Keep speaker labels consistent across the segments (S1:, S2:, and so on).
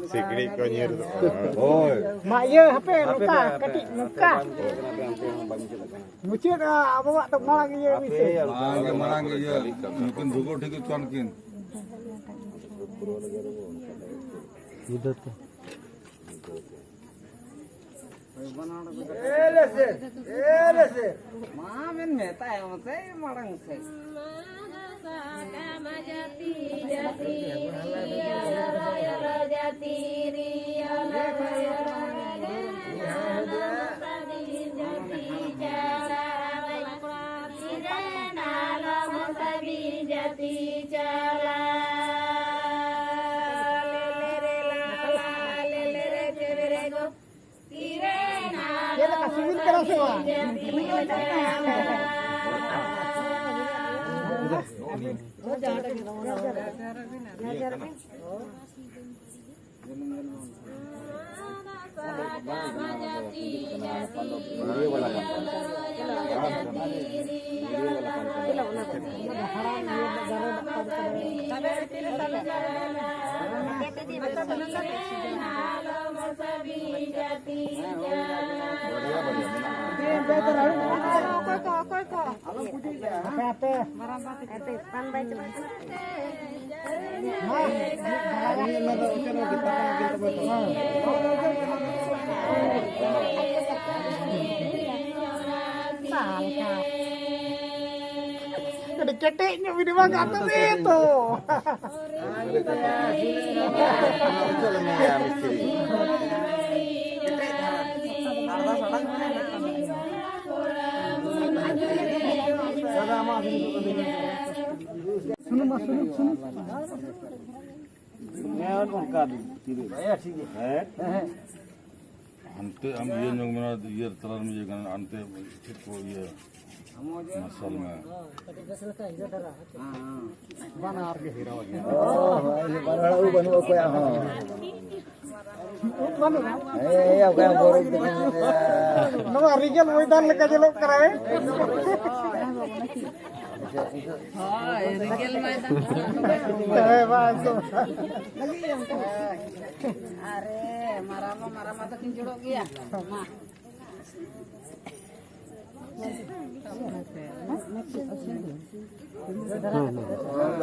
S1: Sikri ko nyir. Oh.
S2: Mak ye HP muka ketik muka. Mucit bawa tok malang ye bisa.
S3: Marang ye. Mungkin dugo ठीक चनकिन.
S4: Udah tuh.
S2: Elese. Mamen meta ya mate marang se.
S5: Jati jati riya jati riya jati cala
S2: Dia tak kasih terus semua. Jadi keteknya video banget tuh itu.
S3: Ante am ye nyong mana ye telan me kan ante ko ye masal में
S2: Banar ke hira wajah.
S4: Oh, ini baru banu apa ya?
S2: Banar.
S4: Ya kayak baru bikin.
S2: Nama Rigel Wedan leka jelok kerawe.
S5: Rigel Wedan.
S2: Bagus.
S5: Are marama tuh kinjurok ya. Mah.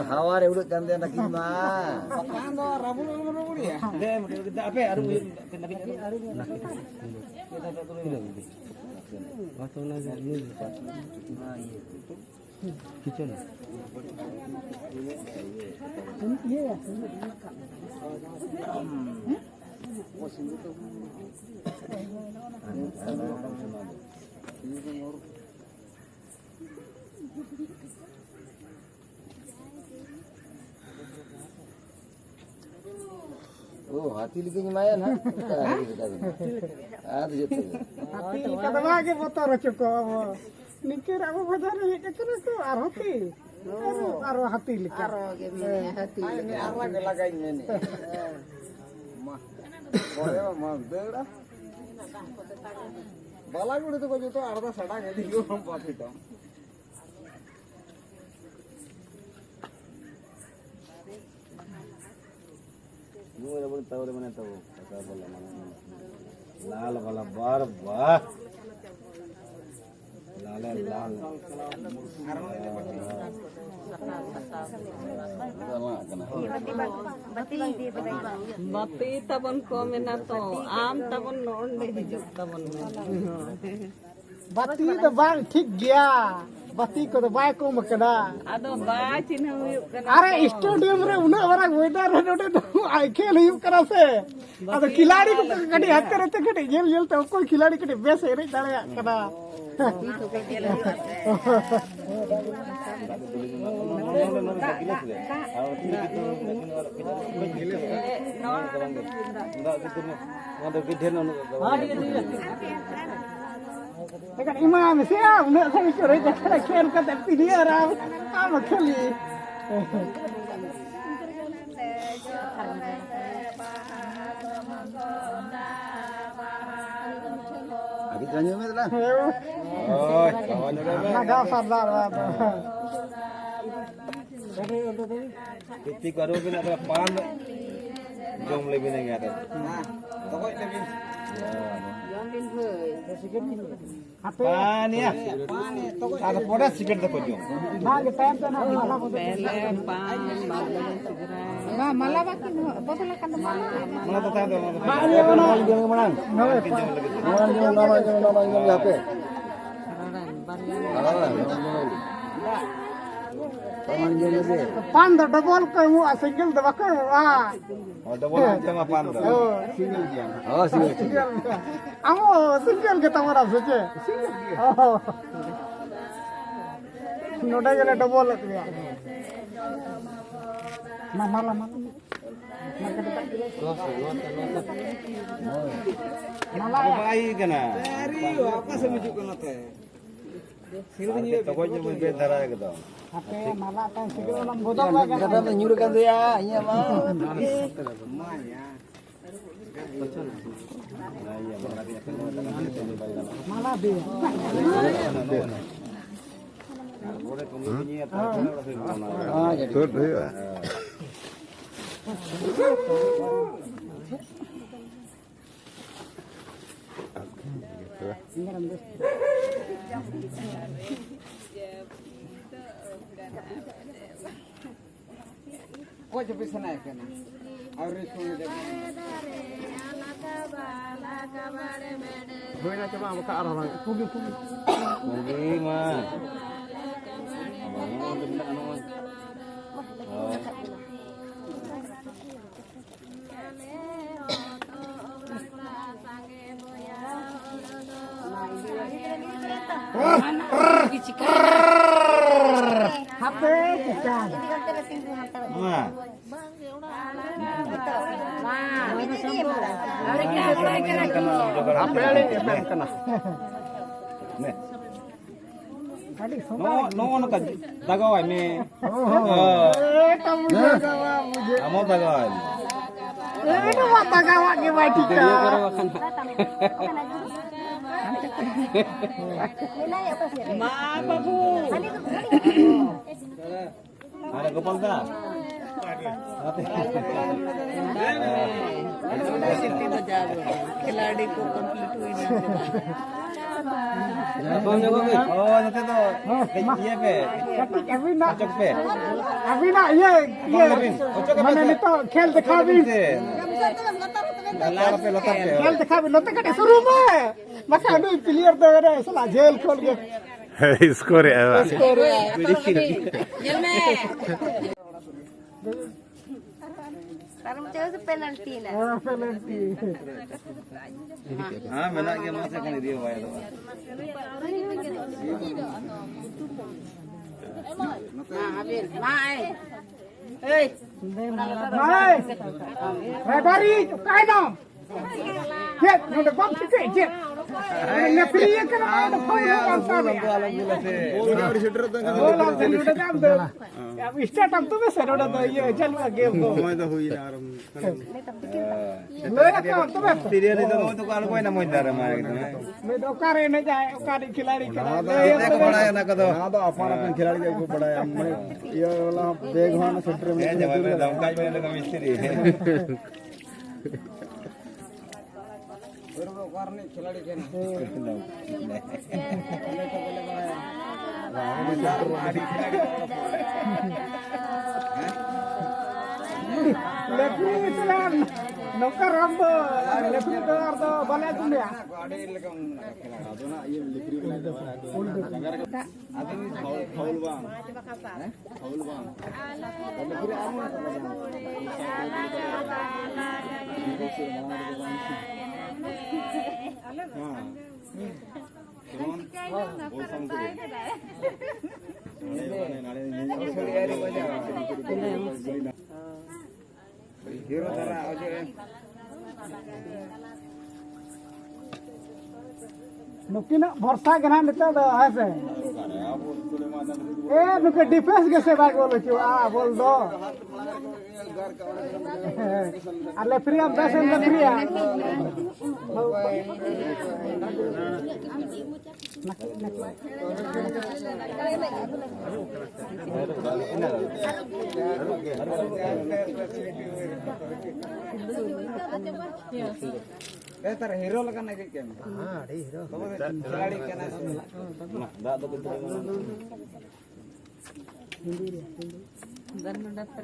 S4: Hawa deh udah gantian lagi mah.
S2: Kando rabu ya. Apa ya?
S4: Oh, hati lagi lumayan ha. Ah, tuh gitu.
S2: Hati kata lagi motor cukup. Nikir apa motor ini kira tu arhati. Arwah hati lagi.
S5: Aro gimana hati.
S4: Ini arwah laganya nih. Mah. Boleh mah dah. Bala गुड़ तो कुछ तो अर्धा सड़ा है दियो हम पास इटा ये वाला बोल ताऊ रे मने ताऊ ऐसा बोला मने लाल वाला बार वाह लाल लाल
S5: Bati tabon komenato am tabon nonde hijuk tabon.
S2: Bati तो बाल ठीक गया बत्ती को तो बाय को मकड़ा
S5: Ado ba चिन्ह हुयुक kana.
S2: अरे स्टेडियम रे उना बरा वेदर रे नोटे तो आई खेल हुयुक करा से अब खिलाड़ी को कटी हत्ते रहते कटी जेल जेल तो कोई खिलाड़ी कटी बेस रे दाड़ा कदा Dekat imam siap nak saya curi dekat khen kata pilih orang apa kali.
S4: Abi tanya me lah.
S2: Oh, kawan juga. Naga sadar lah.
S4: Titik baru bin ada pan. Jom lebih nih ada.
S5: Jom bin bơi.
S4: Pan ya. Ada poda sikit tak jom.
S2: Nah, kita yang tu nak malah
S5: Pele, pan, bagus segera. Nah, malah bakin, betul kan malah.
S4: Mana tu tahu?
S2: Mak ni mana?
S4: Jom mana?
S2: Nawe.
S4: Nama apa?
S2: Pan dah double kau mu single dah bakal ah.
S4: Oh, double macam pan tu.
S2: Oh, single. Amo single kita marah saja. Oh. Noda gila double dia. Malam.
S4: Baik kena.
S6: Apa semujuk kena teh?
S4: Toko je lebih darah gitu.
S2: Apa malah kan single orang bodoh lah kan.
S6: Kata menyuruhkan tu ya, iya mah.
S2: Malah dia.
S4: Boleh tunggu bunyi atau
S1: Betul tu ya.
S6: Kau cepat sana kena. Harus tunggu deh.
S2: Gue nak coba buka arah lagi. Pugi.
S4: Mungkin mah.
S2: HP kita.
S4: Mah.
S2: HP ni kena.
S4: Nih.
S2: Tadi
S4: No kan tagawai me.
S2: kamu jaga muje.
S4: Kamu tagawai.
S2: Ini mata gawak ke batika.
S5: Apa bu?
S4: Ada kepal tak?
S5: खिलाड़ी को कंप्लीट हुई ना
S4: Oh, nanti tu. Iya pe.
S2: अभी ना ये मैंने नहीं तो खेल दिखा भी
S4: Latar pe.
S2: खेल दिखा भी लोटे कटे शुरू में मका दो प्लेयर दे रहे साला जेल खोल के
S1: Skor ya.
S5: जल में
S7: Sekarang cewek itu penalti lah.
S2: Penalty
S4: Ah, menak ke masa kan dia bayar tu.
S5: Habis, mai. Hei,
S2: नहीं रेफरी काय नाम ये नोटे बम से जे ने फ्री के ना तो फाउल हो साले
S4: Alhamdulillah se.
S2: बोल आप से नोटे काम दो अब स्टार्ट अब तो में से नोटे तो ये चल गेम को ले काम तो में
S4: Dia itu tu kalau kau nak main darah mana gitu.
S2: मैं तो करे न जाए ओकारी खिलाड़ी के
S4: Kita kau nak nak tu.
S6: तो अपन खिलाड़ी को बड़ा हमने ये वाला बेगवान सेंटर में
S4: Eh, jangan main dalam kaj main dengan misteri.
S6: करने खिलाड़ी के
S2: लेफ्री इसलाम नौकर रब लेफ्री तो अर्ध बना दुनिया
S6: हीरो जरा आजे
S2: नुकिन भरसा के ना नितो दो है ए नुके डिफेंस के से बाग बोलो छु आ बोल दो अरे फ्री हम 10 free
S6: Tar hero lakan lagi kan? Ada hero. Khiladi kena.
S4: Dak do kita
S5: Dan mendaftar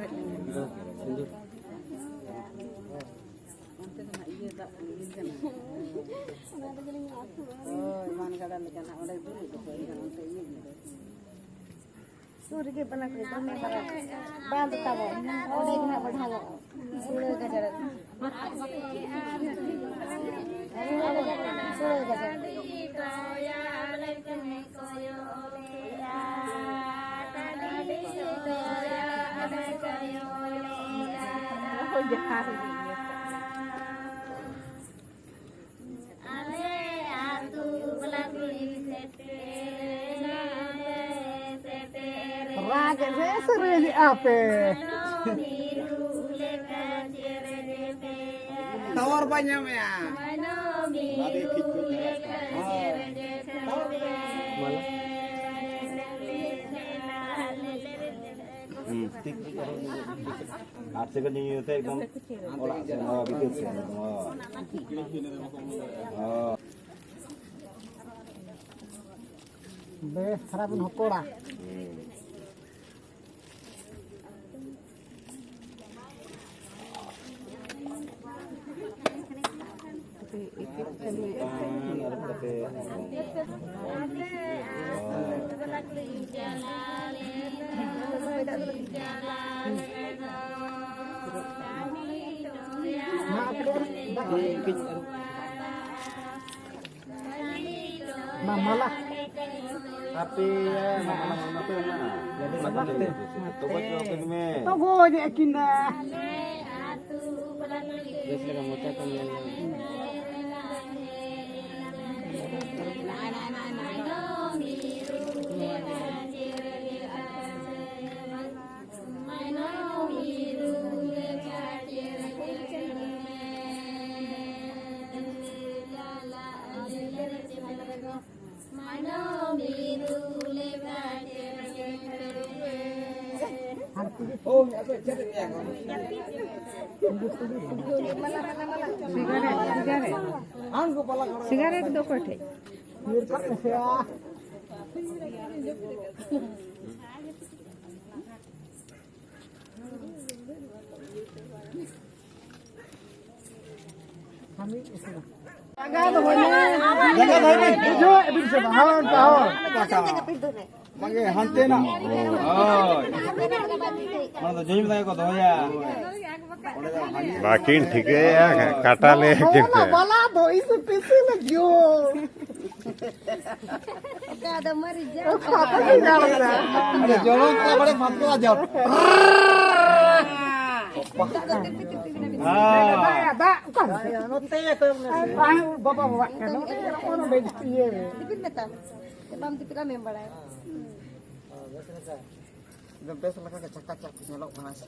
S7: सूर्य के बना के तो मैं बांध तब और देखना बढ़ा लो सूर्य का जरा सूर्य का
S2: Raga saya sering apa?
S6: Tawar banyak ya.
S4: आठ सेकंड नहीं होते एकदम ओला से बिल्कुल से
S2: Bes, harapin hokora. Mamalah.
S4: tapi mama tuh mana jadi makan dulu coba coba ini
S2: Togo je akina.
S4: biasa kamu cakap
S6: Oh, apa cerita ya?
S5: Cigarette दो कोठे
S2: Mir kat ya. Kami isna. Jaga to boy. Jaga bhai. Jo bin se bahon bahon.
S6: Mangge hante na. Oh. Mana to joi बताए को तो या.
S1: बाकी ठीक है यार काटा ले
S2: Bola bola do isu pisi le jo.
S7: Kada mari ja
S2: Kata ni jalan ya.
S6: अरे जोलो तो बड़े मत को जाओ.
S2: Ya, dak kan. No te to. Ai baba baba. No te ono de iye.
S7: dipin meta bam dipila membala
S6: एकदम पैसा लगा के चक्का चक्की nyolok panas.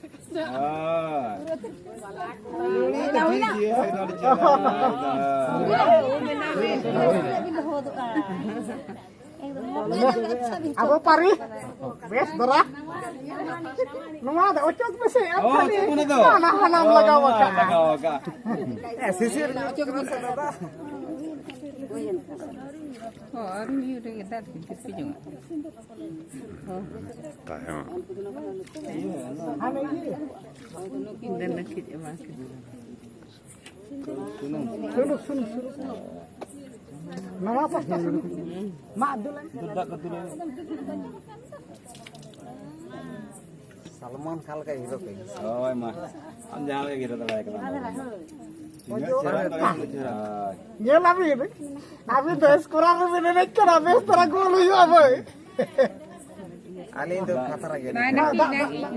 S2: Apa pari? Bes berah. Numa ada ocok besi apa ni? Mana hanam lagawa ka. Sisir ocok besi ada.
S5: और ये रे दाद किसी जगह
S2: Ane ini.
S5: इंदन नखी जमा के
S2: Sunu. Nama apa? Mak dulu.
S6: Salman Khan का हीरो पे.
S4: oh mah am jangan lagi kita lagi
S2: Ye labi ni. Abi bes kurang ni ni kena bes tera golu yo boy.
S6: Ali itu khatar lagi.
S5: ना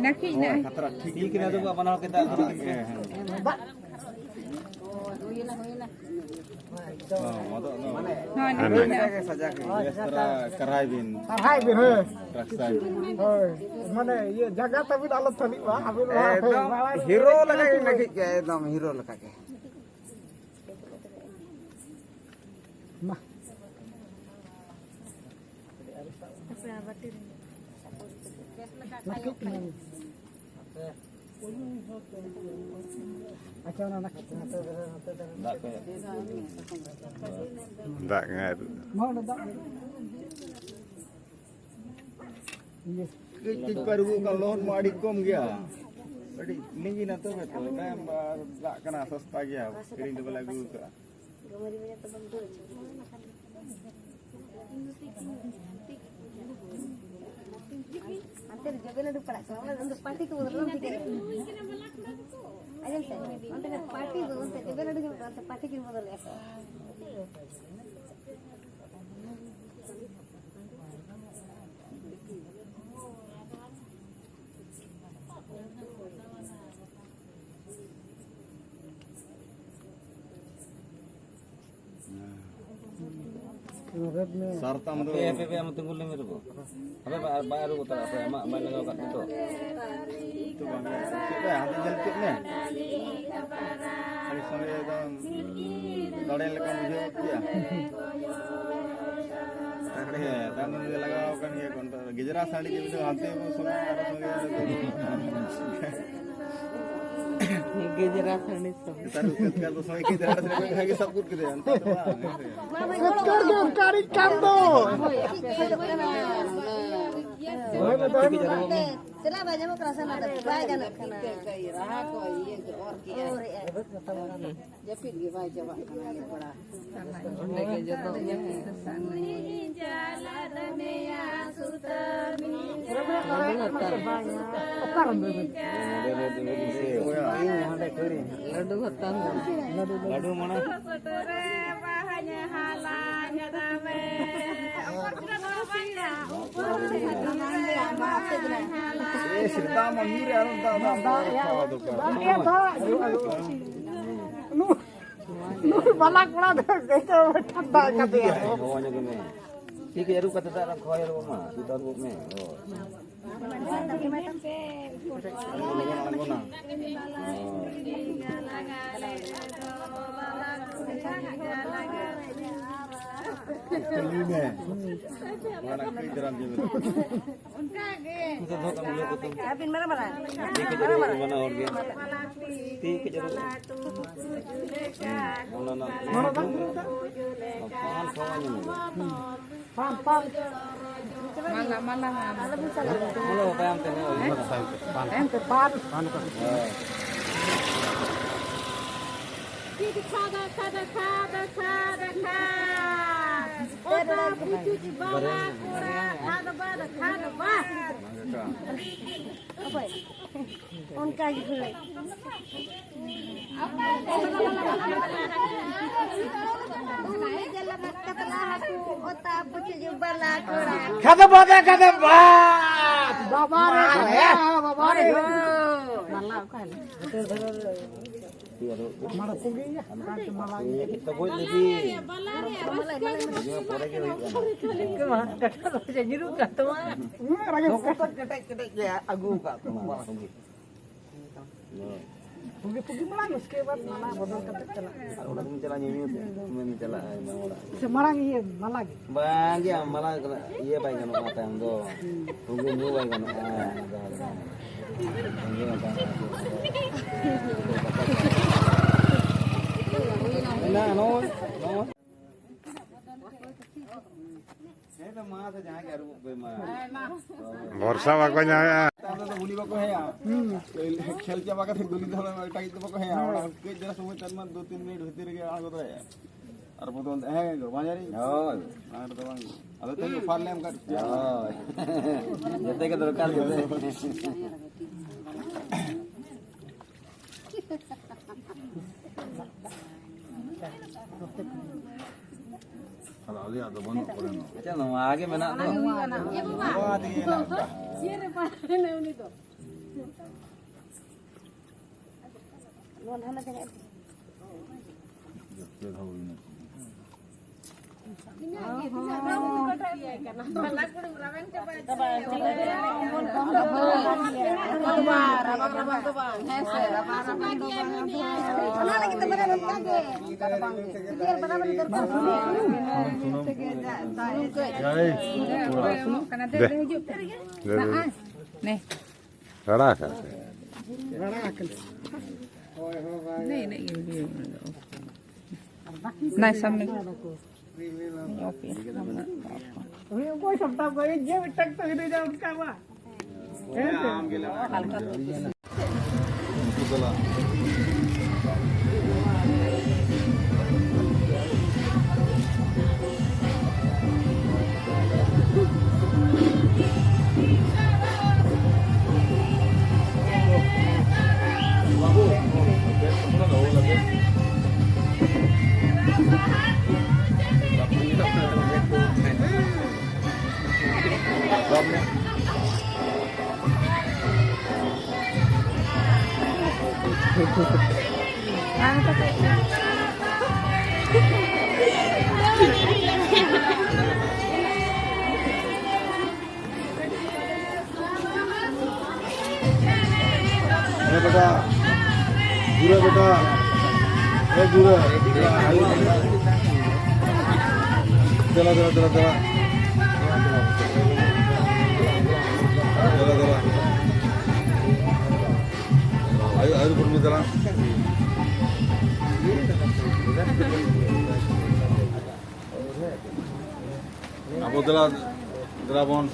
S5: नखी ना
S4: खतरा ठीक है तो अपना kita
S5: हाँ नखी ना
S6: सजा के.
S4: kerai bin
S2: Hai bin he.
S4: raksai
S2: Hoi. Mana ye jaga tapi dalam tali wah. Abi
S6: एकदम हीरो लगा के नखी के एकदम हीरो लगा के.
S1: Dak ngat.
S6: Kik baru kalau mau dikom dia. Tadi linggi na to betul. Kan dak kena sasta dia. Kirim dua lagu ke.
S7: Gamari banyak teman tu. Antar jaga na dupa. Soalnya untuk party tu belum tiga. Ayo saya. Antar party tu untuk jaga na dupa. Antar party kita boleh lihat.
S6: Sartam tu.
S4: PPP am tunggu lemir bu. Apa baru utar apa mak mana kau kat itu.
S6: Itu bang. Siapa hantar jelcuk ni? Hari sore dan dore lekam bujur dia. Oke, dan dia lagau kan dia kontra. Gejrah sari je betul hantar bu semua ada semua.
S5: Gejrah sari सब.
S6: Taruh kalau semua gejrah sari lagi sabut kita hantar tu bang.
S2: Sekarang kari kamdo.
S7: Chela baja mo kerasa nada baja nak kena.
S4: Ladu mana?
S6: Cerita mamir orang tak
S2: Nu balak pula itu ठंडा करते हैं.
S4: Bawahnya gini. Tiga jaru kata tak nak kau jaru mah. Kita rup me. Oh.
S6: Mana kejaran je.
S4: Kita tahu kamu lihat tu.
S7: Apin mana mana?
S4: Tiga jaru mana orang? Tiga jaru. Mana nak? Apaan kawannya?
S2: Pan.
S5: Malah.
S4: Mula apa yang tengah?
S2: Ente pan.
S7: Uनका ही खुले
S2: Kata bada. Babare. Babare. Mana pergi ya?
S4: Kita buat lebih. Dia pore ke
S2: Ketek ya agu kat. Pergi melangis ke buat mana bodol ketek cela.
S4: orang mencela nyunyut, mencela orang.
S2: Semarang iya malah.
S4: Bagi yang malah iya baik kan mata yang do. Tunggu dulu baik kan. Nah, no. Saya tu mah tu jangan keru bemar.
S1: Borsa bakonya ya.
S6: Tahu tu guli bako है यार. खेल के बाका थे गुली धोने में टाइट बको है यार. और के जरा समय तक में 2-3 मिनट भीतर के आगो तो है. और बोतल है के बाजारी.
S4: Oh.
S6: आर तो बांग. अब तो फार लेम कर.
S4: Oh. Jete ke dorkar jete.
S3: Kalau lihat tu banyak orang.
S4: Macam no आगे में ना तो.
S6: Wah, di nak.
S7: Nuan hana tengok.
S3: Kita tahu ini.
S7: Mana lagi teman nonton ke? Biar benar-benar terkau.
S5: Karena teh hijau. Nah, nih.
S1: Rara kan.
S5: Nih ini. Nah, sampai. Oke.
S2: कोई समता कोई जे टक तो इधर जा उनका वा
S3: बेटा दूर बेटा दूर चला चला चला चला चला चला आयु पड़ चला अब चला चला बोन